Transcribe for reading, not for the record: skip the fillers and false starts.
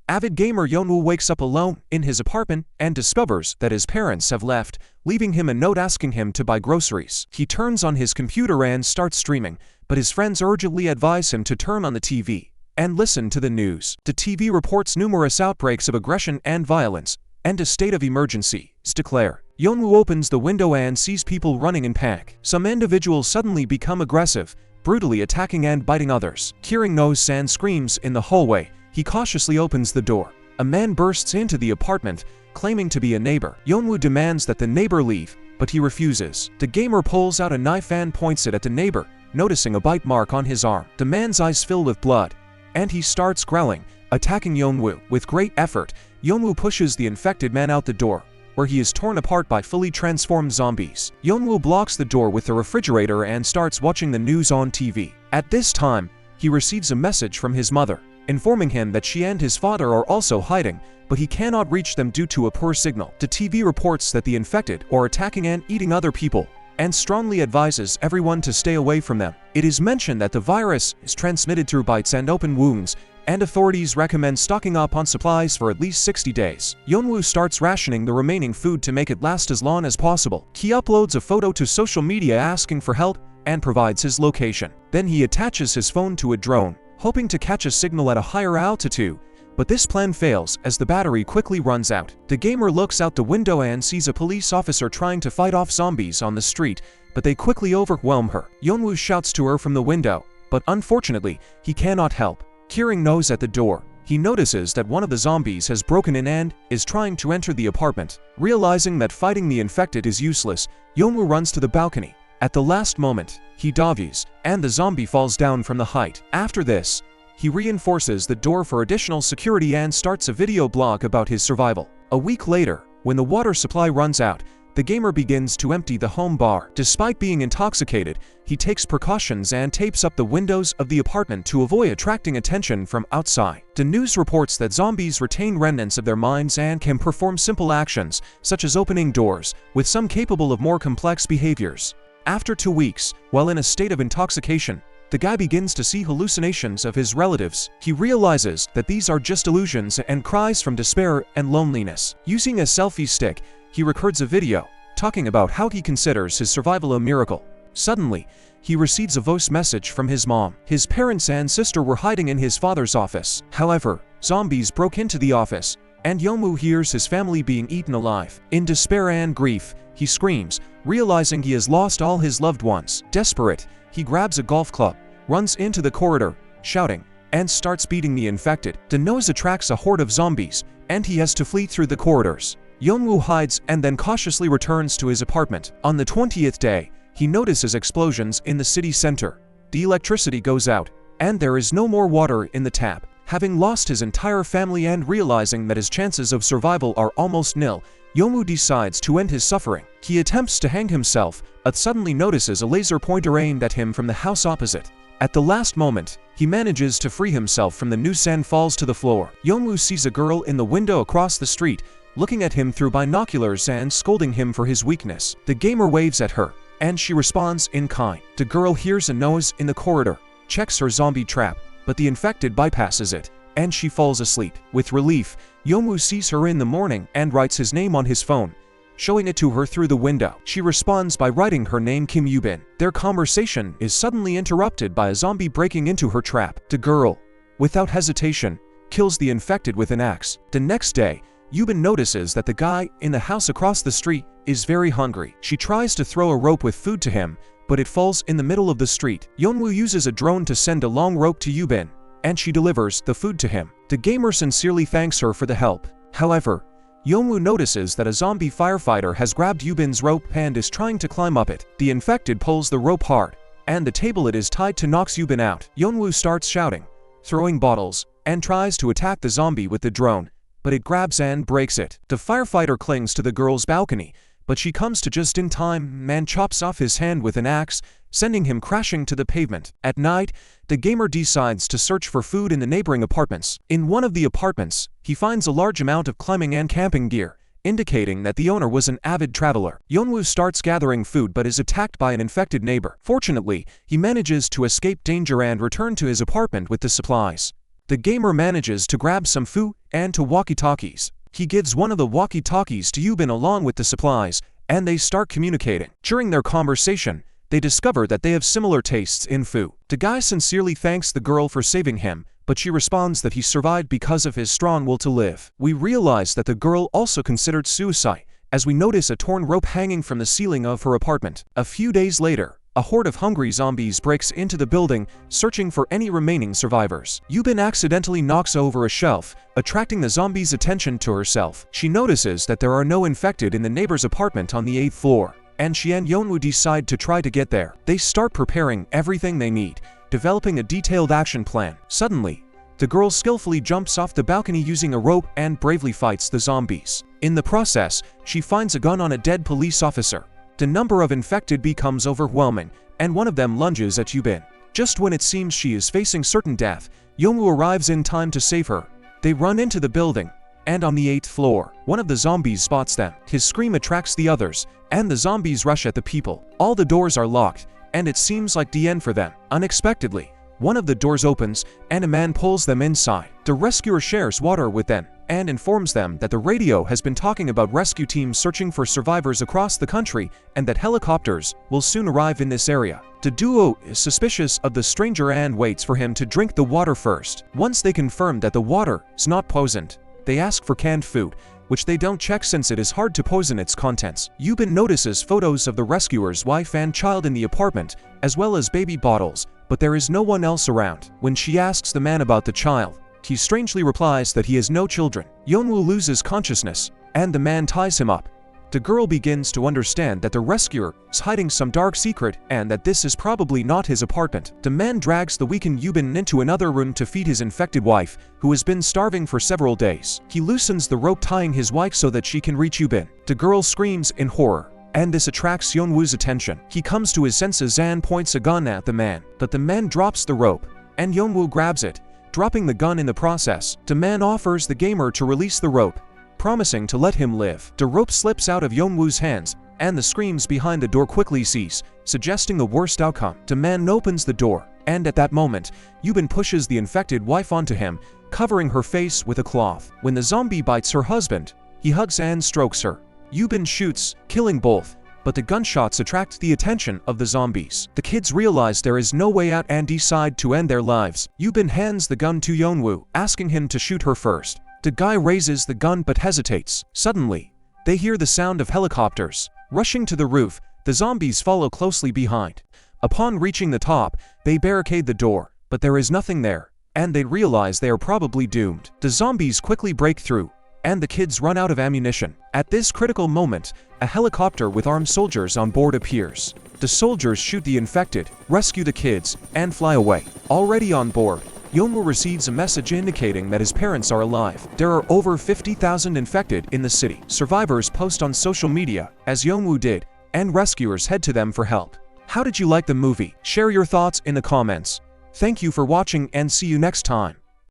Avid gamer Yeonwoo wakes up alone in his apartment and discovers that his parents have left, leaving him a note asking him to buy groceries. He turns on his computer and starts streaming, but his friends urgently advise him to turn on the TV and listen to the news. The TV reports numerous outbreaks of aggression and violence, and a state of emergency is declared. Yeonwoo opens the window and sees people running in panic. Some individuals suddenly become aggressive, brutally attacking and biting others. Hearing noise and screams in the hallway, he cautiously opens the door. A man bursts into the apartment, claiming to be a neighbor. Yeonwoo demands that the neighbor leave, but he refuses. The gamer pulls out a knife and points it at the neighbor, noticing a bite mark on his arm. The man's eyes fill with blood, and he starts growling, attacking Yeonwoo. With great effort, Yeonwoo pushes the infected man out the door, where he is torn apart by fully transformed zombies. Yeonwoo blocks the door with the refrigerator and starts watching the news on TV. At this time, he receives a message from his mother, informing him that she and his father are also hiding, but he cannot reach them due to a poor signal. The TV reports that the infected are attacking and eating other people, and strongly advises everyone to stay away from them. It is mentioned that the virus is transmitted through bites and open wounds, and authorities recommend stocking up on supplies for at least 60 days. Yeonwoo starts rationing the remaining food to make it last as long as possible. He uploads a photo to social media asking for help and provides his location. Then he attaches his phone to a drone, hoping to catch a signal at a higher altitude, but this plan fails as the battery quickly runs out. The gamer looks out the window and sees a police officer trying to fight off zombies on the street, but they quickly overwhelm her. Yeonwoo shouts to her from the window, but unfortunately, he cannot help. Hearing noise at the door, he notices that one of the zombies has broken in and is trying to enter the apartment. Realizing that fighting the infected is useless, Yeonwoo runs to the balcony. At the last moment, he dives, and the zombie falls down from the height. After this, he reinforces the door for additional security and starts a video blog about his survival. A week later, when the water supply runs out, the gamer begins to empty the home bar. Despite being intoxicated, he takes precautions and tapes up the windows of the apartment to avoid attracting attention from outside. The news reports that zombies retain remnants of their minds and can perform simple actions, such as opening doors, with some capable of more complex behaviors. After 2 weeks, while in a state of intoxication, the guy begins to see hallucinations of his relatives. He realizes that these are just illusions and cries from despair and loneliness. Using a selfie stick, he records a video, talking about how he considers his survival a miracle. Suddenly, he receives a voice message from his mom. His parents and sister were hiding in his father's office. However, zombies broke into the office, and Yeonwoo hears his family being eaten alive. In despair and grief, he screams, realizing he has lost all his loved ones. Desperate, he grabs a golf club, runs into the corridor, shouting, and starts beating the infected. The noise attracts a horde of zombies, and he has to flee through the corridors. Yeonwoo hides and then cautiously returns to his apartment. On the 20th day, he notices explosions in the city center. The electricity goes out, and there is no more water in the tap. Having lost his entire family and realizing that his chances of survival are almost nil, Yeonwoo decides to end his suffering. He attempts to hang himself, but suddenly notices a laser pointer aimed at him from the house opposite. At the last moment, he manages to free himself from the noose and falls to the floor. Yeonwoo sees a girl in the window across the street, looking at him through binoculars and scolding him for his weakness. The gamer waves at her, and she responds in kind. The girl hears a noise in the corridor, checks her zombie trap, but the infected bypasses it, and she falls asleep. With relief, Yeonwoo sees her in the morning and writes his name on his phone, showing it to her through the window. She responds by writing her name Kim Yubin. Their conversation is suddenly interrupted by a zombie breaking into her trap. The girl, without hesitation, kills the infected with an axe. The next day, Yubin notices that the guy in the house across the street is very hungry. She tries to throw a rope with food to him, but it falls in the middle of the street. Yeonwoo uses a drone to send a long rope to Yubin, and she delivers the food to him. The gamer sincerely thanks her for the help. However, Yeonwoo notices that a zombie firefighter has grabbed Yubin's rope and is trying to climb up it. The infected pulls the rope hard, and the table it is tied to knocks Yubin out. Yeonwoo starts shouting, throwing bottles, and tries to attack the zombie with the drone, but it grabs and breaks it. The firefighter clings to the girl's balcony, but she comes to just in time and chops off his hand with an axe, sending him crashing to the pavement. At night, the gamer decides to search for food in the neighboring apartments. In one of the apartments, he finds a large amount of climbing and camping gear, indicating that the owner was an avid traveler. Yeonwoo starts gathering food but is attacked by an infected neighbor. Fortunately, he manages to escape danger and return to his apartment with the supplies. The gamer manages to grab some food and two walkie-talkies. He gives one of the walkie-talkies to Yubin along with the supplies, and they start communicating. During their conversation, they discover that they have similar tastes in food. The guy sincerely thanks the girl for saving him, but she responds that he survived because of his strong will to live. We realize that the girl also considered suicide, as we notice a torn rope hanging from the ceiling of her apartment. A few days later, a horde of hungry zombies breaks into the building, searching for any remaining survivors. Yubin accidentally knocks over a shelf, attracting the zombies' attention to herself. She notices that there are no infected in the neighbor's apartment on the 8th floor, and she and Yeonwoo decide to try to get there. They start preparing everything they need, developing a detailed action plan. Suddenly, the girl skillfully jumps off the balcony using a rope and bravely fights the zombies. In the process, she finds a gun on a dead police officer. The number of infected becomes overwhelming, and one of them lunges at Yubin. Just when it seems she is facing certain death, Yeonwoo arrives in time to save her. They run into the building, and on the 8th floor, one of the zombies spots them. His scream attracts the others, and the zombies rush at the people. All the doors are locked, and it seems like the end for them. Unexpectedly, one of the doors opens, and a man pulls them inside. The rescuer shares water with them, and informs them that the radio has been talking about rescue teams searching for survivors across the country, and that helicopters will soon arrive in this area. The duo is suspicious of the stranger and waits for him to drink the water first. Once they confirm that the water is not poisoned, they ask for canned food, which they don't check since it is hard to poison its contents. Yubin notices photos of the rescuer's wife and child in the apartment, as well as baby bottles, but there is no one else around. When she asks the man about the child, he strangely replies that he has no children. Yeonwoo loses consciousness, and the man ties him up. The girl begins to understand that the rescuer is hiding some dark secret and that this is probably not his apartment. The man drags the weakened Yubin into another room to feed his infected wife, who has been starving for several days. He loosens the rope tying his wife so that she can reach Yubin. The girl screams in horror, and this attracts Yeonwoo's attention. He comes to his senses and points a gun at the man, but the man drops the rope, and Yeonwoo grabs it, dropping the gun in the process. The man offers the gamer to release the rope, promising to let him live. The rope slips out of Yeonwoo's hands, and the screams behind the door quickly cease, suggesting the worst outcome. The man opens the door, and at that moment, Yubin pushes the infected wife onto him, covering her face with a cloth. When the zombie bites her husband, he hugs and strokes her. Yubin shoots, killing both, but the gunshots attract the attention of the zombies. The kids realize there is no way out and decide to end their lives. Yubin hands the gun to Yeonwoo, asking him to shoot her first. The guy raises the gun but hesitates. Suddenly, they hear the sound of helicopters. Rushing to the roof, the zombies follow closely behind. Upon reaching the top, they barricade the door, but there is nothing there, and they realize they are probably doomed. The zombies quickly break through, and the kids run out of ammunition. At this critical moment, a helicopter with armed soldiers on board appears. The soldiers shoot the infected, rescue the kids, and fly away. Already on board, Yeonwoo receives a message indicating that his parents are alive. There are over 50,000 infected in the city. Survivors post on social media, as Yeonwoo did, and rescuers head to them for help. How did you like the movie? Share your thoughts in the comments. Thank you for watching and see you next time.